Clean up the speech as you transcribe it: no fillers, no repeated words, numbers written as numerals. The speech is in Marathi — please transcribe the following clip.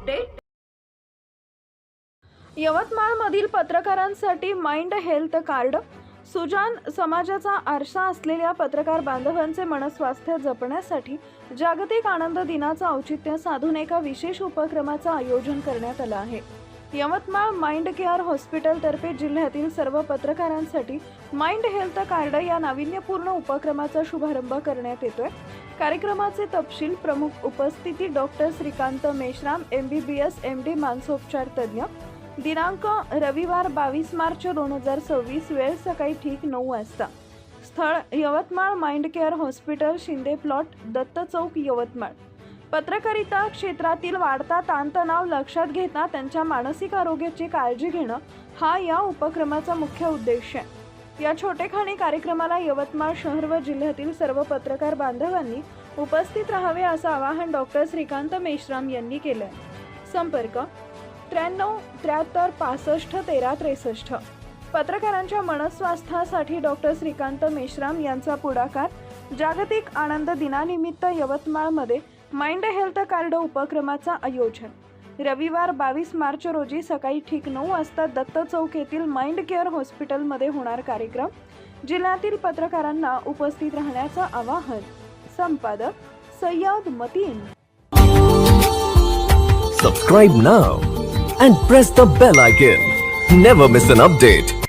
अपडेट। यवतमाळमधील पत्रकारांसाठी माइंड हेल्थ कार्ड। सुजान समाजाचा आरसा असलेल्या पत्रकार बांधवांचे मनस्वास्थ्य जपण्यासाठी जागतिक आनंद दिनाचं औचित्य साधून एका विशेष उपक्रमाचं आयोजन करण्यात आलं आहे। यवतमाळ माइंड केअर हॉस्पिटल तर्फे जिल्ह्यातील सर्व पत्रकारांसाठी माइंड हेल्थ कार्ड या नाविन्यपूर्ण उपक्रमाचा शुभारंभ करण्यात येतोय। कार्यक्रमाचे तपशील प्रमुख उपस्थिती doctor Shrikant Meshram MBBS MD मानसोपचार तज्ञ। दिनांक रविवार 22 मार्च 2026। वेळ सकाळी ठीक 9 वाजता। स्थळ Yavatmal mind care hospital, Shinde plot, Datta chowk, Yavatmal. पत्रकारिता क्षेत्रातील वाढता ताणतणाव लक्षात घेता त्यांच्या मानसिक आरोग्याची काळजी घेणं हा या उपक्रमाचा मुख्य उद्देश आहे। या छोटेखानी कार्यक्रमाला यवतमाळ शहर व जिल्ह्यातील सर्व पत्रकार बांधवांनी उपस्थित राहावे असं आवाहन डॉक्टर श्रीकांत मेश्राम यांनी केलंय। संपर्क 93 73 65 13 63। पत्रकारांच्या मनस्वास्थ्यासाठी डॉक्टर श्रीकांत मेश्राम यांचा पुढाकार। जागतिक आनंद दिनानिमित्त यवतमाळमध्ये माइंड हेल्थ कार्ड उपक्रमाचा आयोजन। रविवार 22 मार्च रोजी सकाळी ठीक 9 वाजता दत्त चौक येथील माइंड केअर हॉस्पिटलमध्ये होणार कार्यक्रम। जिल्ह्यातील पत्रकारांना उपस्थित राहण्याचं आवाहन। संपादक Syed Mateen. Subscribe now and press the bell icon. Never miss an update.